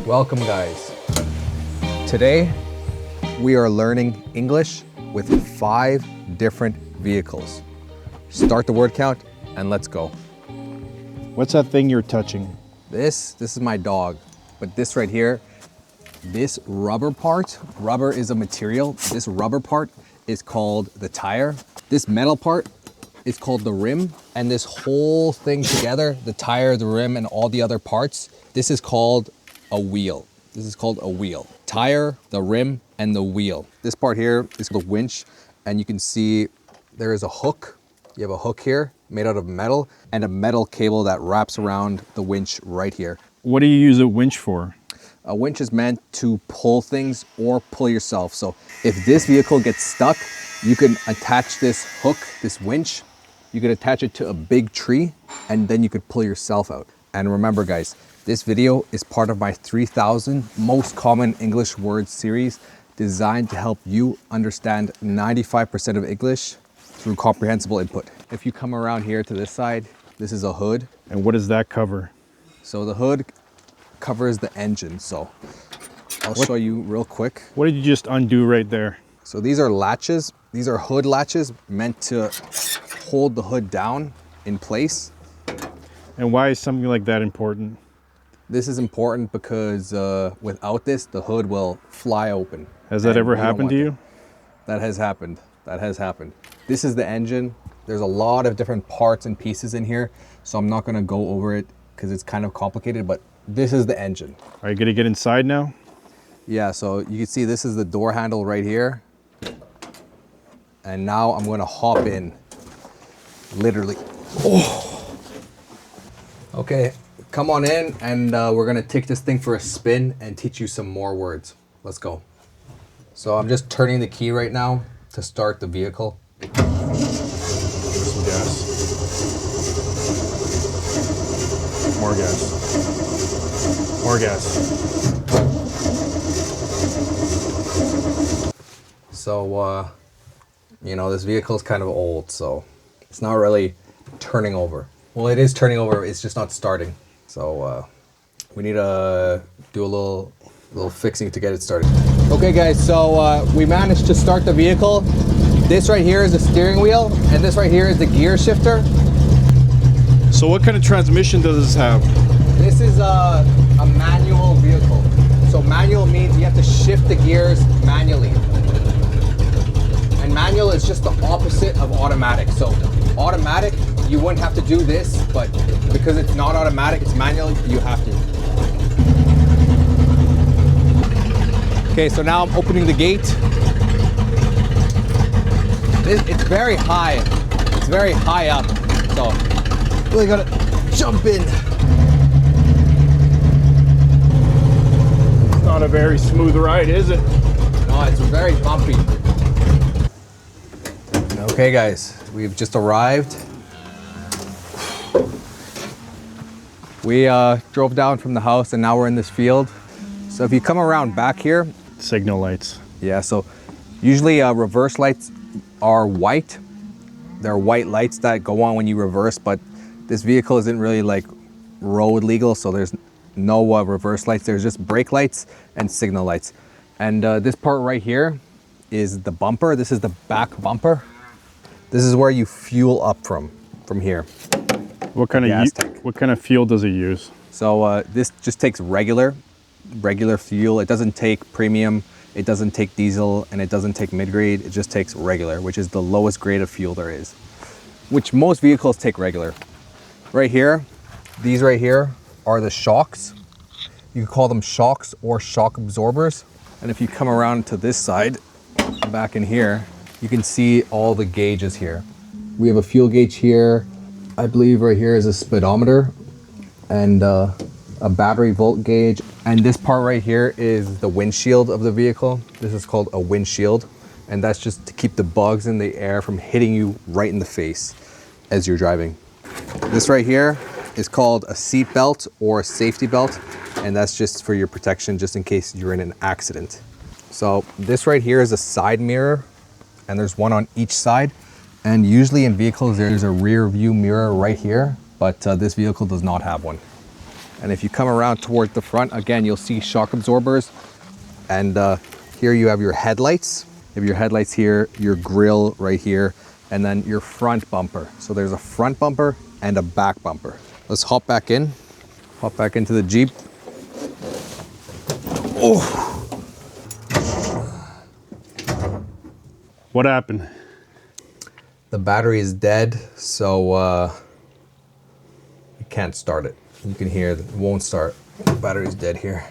Welcome guys. Today we are learning English with 5 different vehicles. Start the word count and let's go. What's that thing you're touching? This is my dog, but this right here, this rubber part, rubber is a material. This rubber part is called the tire. This metal part is called the rim, and this whole thing together, the tire, the rim, and all the other parts, this is called a wheel. This is called a wheel. Tire, the rim, and the wheel. This part here is the winch, and you can see there is a hook. You have a hook here made out of metal and a metal cable that wraps around the winch right here. What do you use a winch for? A winch is meant to pull things or pull yourself. So if this vehicle gets stuck, you can attach this hook, this winch, you could attach it to a big tree and then you could pull yourself out. And remember guys, this video is part of my 3,000 most common English words series designed to help you understand 95% of English through comprehensible input. If you come around here to this side, this is a hood. And what does that cover? So the hood covers the engine. So I'll show you real quick. What did you just undo right there? So these are latches. These are hood latches meant to hold the hood down in place. And why is something like that important? This is important because without this, the hood will fly open. Has that ever happened to you? That has happened. That has happened. This is the engine. There's a lot of different parts and pieces in here, so I'm not going to go over it because it's kind of complicated, but this is the engine. Are you going to get inside now? Yeah, so you can see this is the door handle right here. And now I'm going to hop in. Literally. Oh. Okay, come on in and we're going to take this thing for a spin and teach you some more words. Let's go. So I'm just turning the key right now to start the vehicle. Some gas. More gas. More gas. So, you know, this vehicle is kind of old, so it's not really turning over. Well, it is turning over, it's just not starting. So we need to do a little fixing to get it started. Okay guys, so we managed to start the vehicle. This right here is the steering wheel, and this right here is the gear shifter. So what kind of transmission does this have? This is a manual vehicle. So manual means you have to shift the gears manually. And manual is just the opposite of automatic. So automatic, you wouldn't have to do this, but because it's not automatic, it's manual, you have to. Okay, so now I'm opening the gate. It's very high. It's very high up. So really gotta jump in. It's not a very smooth ride, is it? No, it's very bumpy. Okay guys, we've just arrived. We drove down from the house and now we're in this field. So if you come around back here. Signal lights. Yeah, so usually reverse lights are white. They're white lights that go on when you reverse, but this vehicle isn't really like road legal, so there's no reverse lights. There's just brake lights and signal lights. And this part right here is the bumper. This is the back bumper. This is where you fuel up from here. What kind of fuel does it use? So this just takes regular fuel. It doesn't take premium, it doesn't take diesel, and it doesn't take mid-grade. It just takes regular, which is the lowest grade of fuel there is, which most vehicles take regular. Right here, these right here are the shocks. You can call them shocks or shock absorbers. And if you come around to this side, back in here, you can see all the gauges here. We have a fuel gauge here. I believe right here is a speedometer and a battery volt gauge. And this part right here is the windshield of the vehicle. This is called a windshield. And that's just to keep the bugs in the air from hitting you right in the face as you're driving. This right here is called a seat belt or a safety belt. And that's just for your protection, just in case you're in an accident. So this right here is a side mirror, and there's one on each side. And usually in vehicles, there's a rear view mirror right here, but this vehicle does not have one. And if you come around toward the front, again, you'll see shock absorbers. And here you have your headlights. You have your headlights here, your grille right here, and then your front bumper. So there's a front bumper and a back bumper. Let's hop back in. Hop back into the Jeep. Oh! What happened? The battery is dead, so you can't start it. You can hear it won't start. The battery's dead here.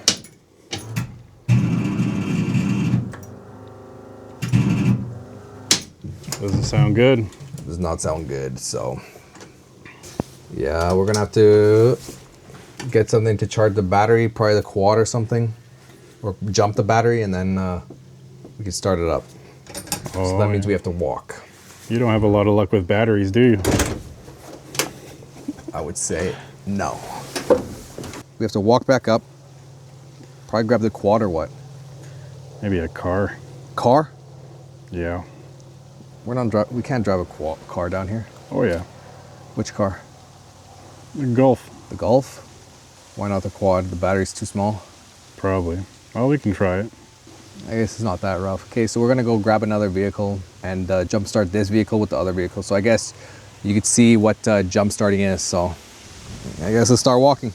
Doesn't sound good. Does not sound good, so yeah, we're gonna have to get something to charge the battery, probably the quad or something, or jump the battery, and then we can start it up. So that means we have to walk. You don't have a lot of luck with batteries, do you? I would say no. We have to walk back up, probably grab the quad or what? Maybe a car. Car? Yeah. We can't drive a car down here. Oh yeah. Which car? The Golf. The Golf? Why not the quad? The battery's too small. Probably. Well, we can try it. I guess it's not that rough. Okay, so we're gonna go grab another vehicle and jumpstart this vehicle with the other vehicle. So I guess you could see what jumpstarting is. So I guess let's start walking.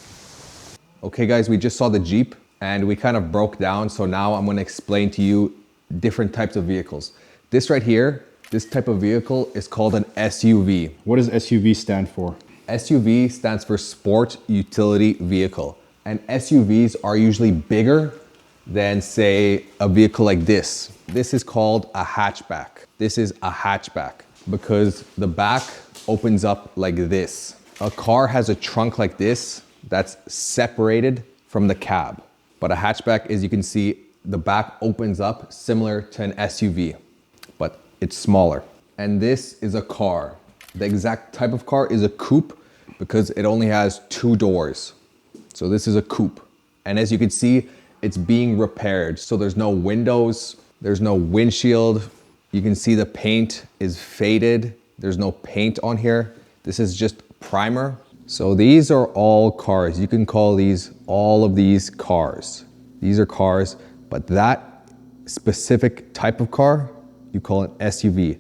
Okay guys, we just saw the Jeep and we kind of broke down. So now I'm gonna explain to you different types of vehicles. This right here, this type of vehicle is called an SUV. What does SUV stand for? SUV stands for Sport Utility Vehicle. And SUVs are usually bigger than, say, a vehicle like this. This is called a hatchback. This is a hatchback because the back opens up like this. A car has a trunk like this that's separated from the cab. But a hatchback, as you can see, the back opens up similar to an SUV, but it's smaller. And this is a car. The exact type of car is a coupe because it only has 2 doors. So this is a coupe. And as you can see, it's being repaired. So there's no windows, there's no windshield. You can see the paint is faded. There's no paint on here. This is just primer. So these are all cars. You can call these, all of these cars. These are cars, but that specific type of car, you call an SUV.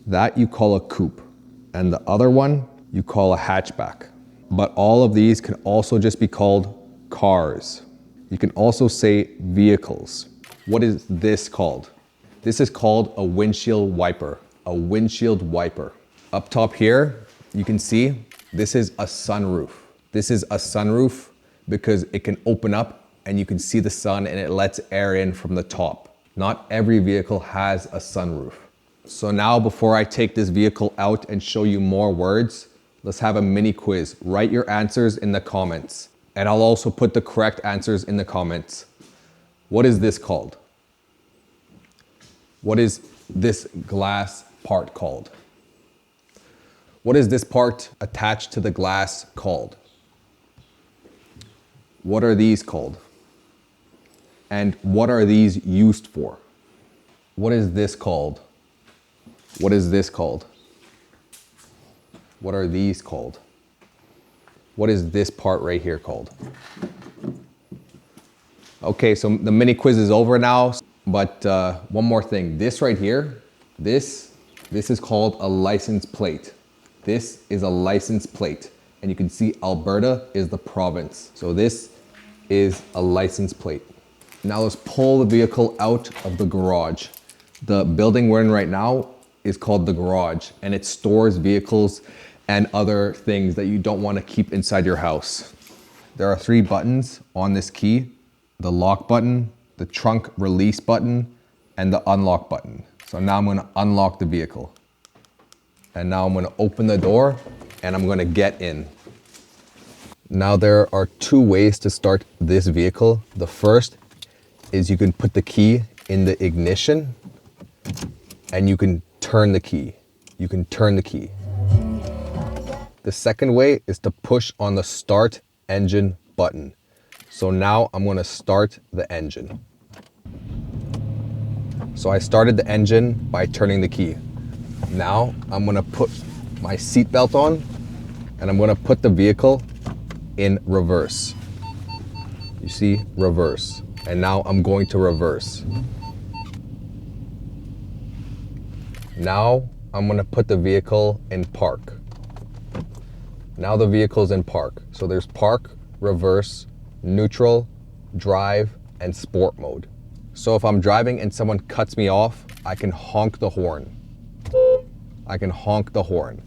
That you call a coupe. And the other one, you call a hatchback. But all of these can also just be called cars. You can also say vehicles. What is this called? This is called a windshield wiper. A windshield wiper. Up top here, you can see this is a sunroof. This is a sunroof because it can open up and you can see the sun and it lets air in from the top. Not every vehicle has a sunroof. So now before I take this vehicle out and show you more words, let's have a mini quiz. Write your answers in the comments. And I'll also put the correct answers in the comments. What is this called? What is this glass part called? What is this part attached to the glass called? What are these called? And what are these used for? What is this called? What is this called? What are these called? What is this part right here called? Okay, so the mini quiz is over now, but one more thing. This right here, this is called a license plate. This is a license plate. And you can see Alberta is the province. So this is a license plate. Now let's pull the vehicle out of the garage. The building we're in right now is called the garage, and it stores vehicles and other things that you don't want to keep inside your house. There are 3 buttons on this key: the lock button, the trunk release button, and the unlock button. So now I'm going to unlock the vehicle. And now I'm going to open the door and I'm going to get in. Now there are 2 ways to start this vehicle. The first is you can put the key in the ignition and you can turn the key. You can turn the key. The second way is to push on the start engine button. So now I'm going to start the engine. So I started the engine by turning the key. Now I'm going to put my seatbelt on and I'm going to put the vehicle in reverse. You see, reverse. And now I'm going to reverse. Now I'm gonna put the vehicle in park. Now the vehicle's in park. So there's park, reverse, neutral, drive, and sport mode. So if I'm driving and someone cuts me off, I can honk the horn. I can honk the horn.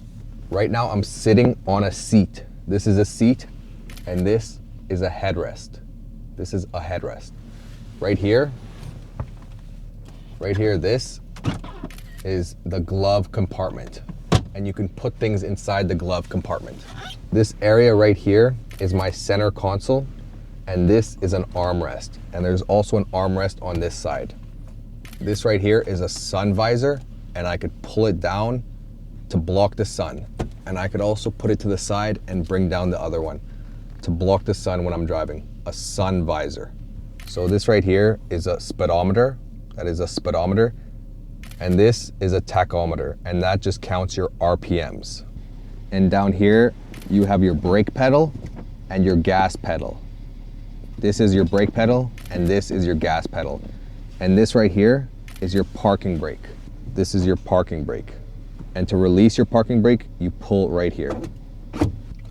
Right now I'm sitting on a seat. This is a seat, and this is a headrest. This is a headrest. Right here, this is the glove compartment, and you can put things inside the glove compartment. This area right here is my center console, and this is an armrest, and there's also an armrest on this side. This right here is a sun visor, and I could pull it down to block the sun, and I could also put it to the side and bring down the other one to block the sun when I'm driving, a sun visor. So this right here is a speedometer. That is a speedometer. And this is a tachometer, and that just counts your RPMs. And down here, you have your brake pedal and your gas pedal. This is your brake pedal, and this is your gas pedal. And this right here is your parking brake. This is your parking brake. And to release your parking brake, you pull right here.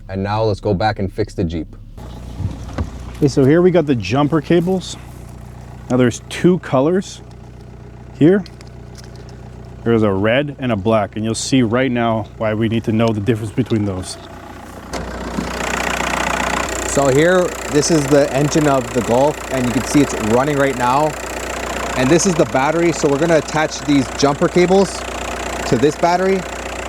And now let's go back and fix the Jeep. Okay, so here we got the jumper cables. Now there's two colors here. There's a red and a black, and you'll see right now why we need to know the difference between those. So here, this is the engine of the Golf, and you can see it's running right now. And this is the battery, so we're gonna attach these jumper cables to this battery,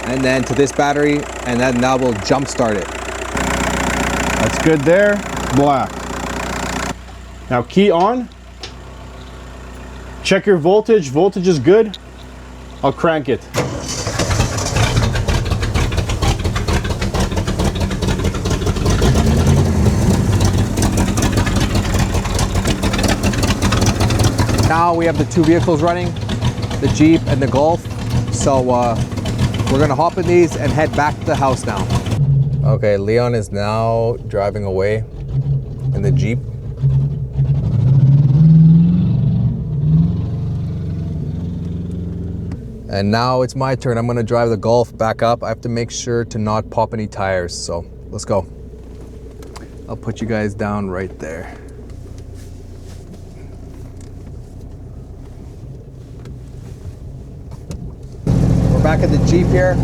and then to this battery, and then now we'll jump start it. That's good there, black. Now key on. Check your voltage, voltage is good. I'll crank it. Now we have the two vehicles running, the Jeep and the Golf. So we're gonna hop in these and head back to the house now. Okay, Leon is now driving away in the Jeep. And now it's my turn. I'm gonna drive the Golf back up. I have to make sure to not pop any tires, so let's go. I'll put you guys down right there. We're back at the Jeep here.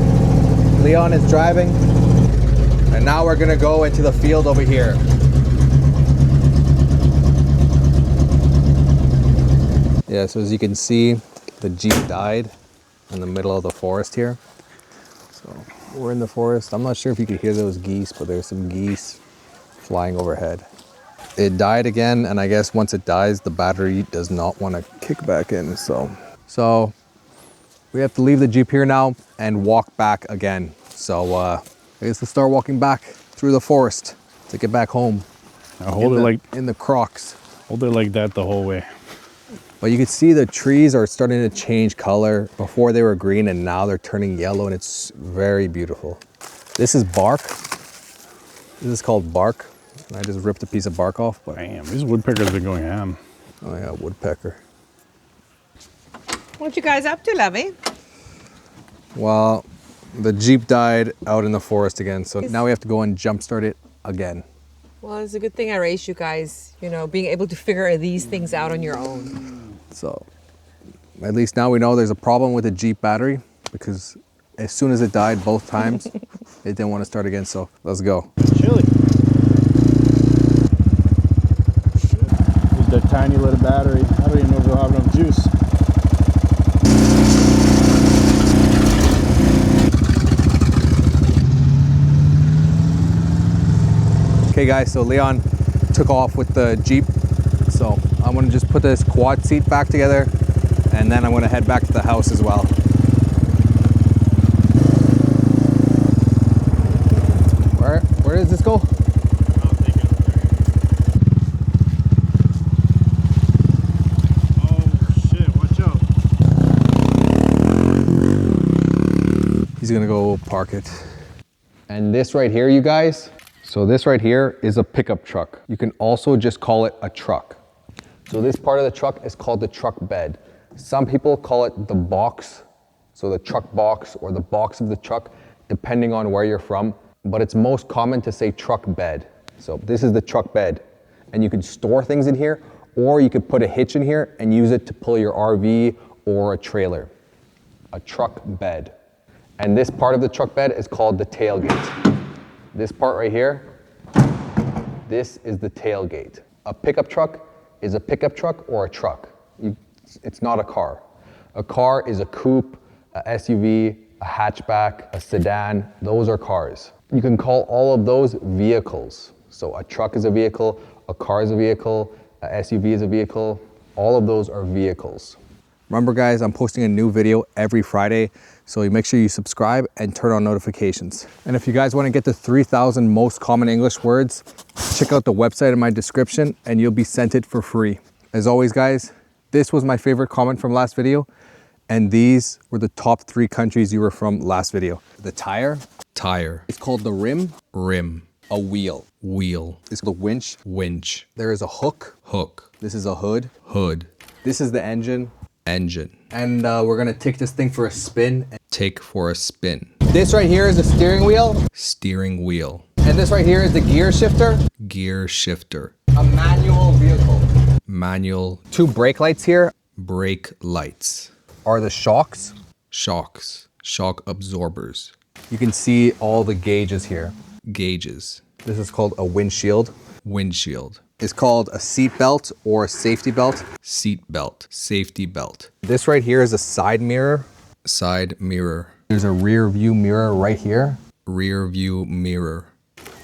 Leon is driving. And now we're gonna go into the field over here. Yeah, so as you can see, the Jeep died in the middle of the forest here. So we're in the forest. I'm not sure if you could hear those geese, but there's some geese flying overhead. It died again, and I guess once it dies, the battery does not want to kick back in. So we have to leave the Jeep here now and walk back again. So I guess we'll start walking back through the forest to get back home. Now hold it like in the Crocs. Hold it like that the whole way. But you can see the trees are starting to change color. Before they were green and now they're turning yellow, and it's very beautiful. This is bark. This is called bark. And I just ripped a piece of bark off. But damn, these woodpeckers been going ham. Oh yeah, woodpecker. What you guys up to, lovey? Well, the Jeep died out in the forest again, so now we have to go and jumpstart it again. Well, it's a good thing I raised you guys, you know, being able to figure these things out on your own. So at least now we know there's a problem with the Jeep battery, because as soon as it died both times, it didn't want to start again, so let's go. Chili. With that tiny little battery, I don't even know if they'll have enough juice. Okay guys, so Leon took off with the Jeep. So I'm gonna just put this quad seat back together, and then I'm gonna head back to the house as well. Where does this go? I'll take it over there. Oh shit, watch out. He's gonna go park it. And this right here, you guys, So this right here is a pickup truck. You can also just call it a truck. So this part of the truck is called the truck bed. Some people call it the box, so the truck box or the box of the truck, depending on where you're from, but it's most common to say truck bed. So this is the truck bed, and you can store things in here, or you could put a hitch in here and use it to pull your RV or a trailer. A truck bed. And this part of the truck bed is called the tailgate. This part right here, this is the tailgate. A pickup truck is a pickup truck or a truck. It's not a car. A car is a coupe, a SUV, a hatchback, a sedan. Those are cars. You can call all of those vehicles. So a truck is a vehicle, a car is a vehicle, a SUV is a vehicle. All of those are vehicles. Remember guys, I'm posting a new video every Friday, so you make sure you subscribe and turn on notifications. And if you guys want to get the 3,000 most common English words, check out the website in my description and you'll be sent it for free. As always guys, this was my favorite comment from last video, and these were the top 3 countries you were from last video. The tire. Tire. It's called the rim. Rim. A wheel. Wheel. It's the winch. Winch. There is a hook. Hook. This is a hood. Hood. This is the engine. Engine. And we're gonna take this thing for a spin. Take for a spin. This right here is the steering wheel. Steering wheel. And this right here is the gear shifter. Gear shifter. A manual vehicle. Manual. 2 brake lights here Brake lights. are the shocks. Shocks. Shock absorbers. You can see all the gauges here. Gauges. This is called a windshield. Windshield. It's called a seat belt or a safety belt. Seat belt. Safety belt. This right here is a side mirror. Side mirror. There's a rear view mirror right here. Rear view mirror.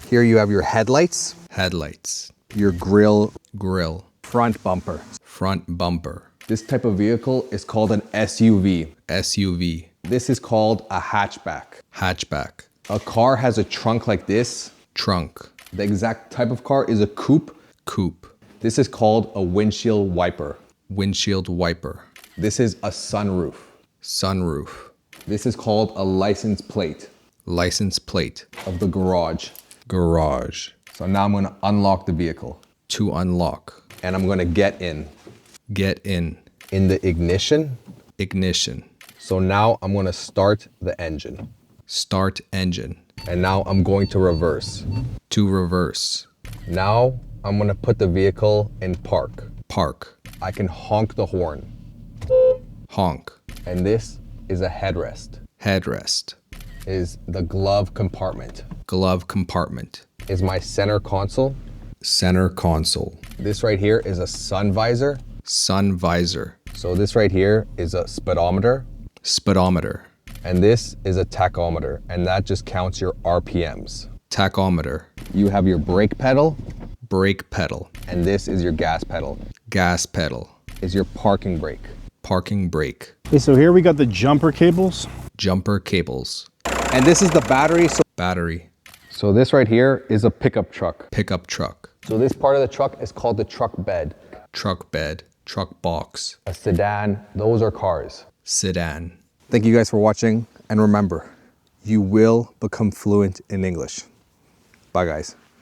Here you have your headlights, Headlights. your grille, Grill. front bumper. Front bumper. This type of vehicle is called an SUV. SUV. This is called a hatchback. Hatchback. A car has a trunk like this. Trunk. The exact type of car is a coupe. Coupe. This is called a windshield wiper. Windshield wiper. This is a sunroof. Sunroof. This is called a license plate License plate. of the garage. Garage. So now I'm gonna unlock the vehicle To unlock. and I'm gonna get in. Get in. In the ignition. Ignition. So now I'm gonna start the engine. Start engine. And now I'm going to reverse. To reverse. Now I'm gonna put the vehicle in park. Park. I can honk the horn. Honk. And this is a headrest. Headrest. Is the glove compartment. Glove compartment. Is my center console. Center console. This right here is a sun visor. Sun visor. So this right here is a speedometer. Speedometer. And this is a tachometer. And that just counts your RPMs. Tachometer. You have your brake pedal. Brake pedal. And this is your gas pedal. Gas pedal. Is your parking brake. Parking brake. Okay, so here we got the jumper cables. Jumper cables. And this is the battery. Battery. So this right here is a pickup truck. Pickup truck. So this part of the truck is called the truck bed. Truck bed. Truck box. A sedan, those are cars. Sedan. Thank you guys for watching. And remember, you will become fluent in English. Bye guys.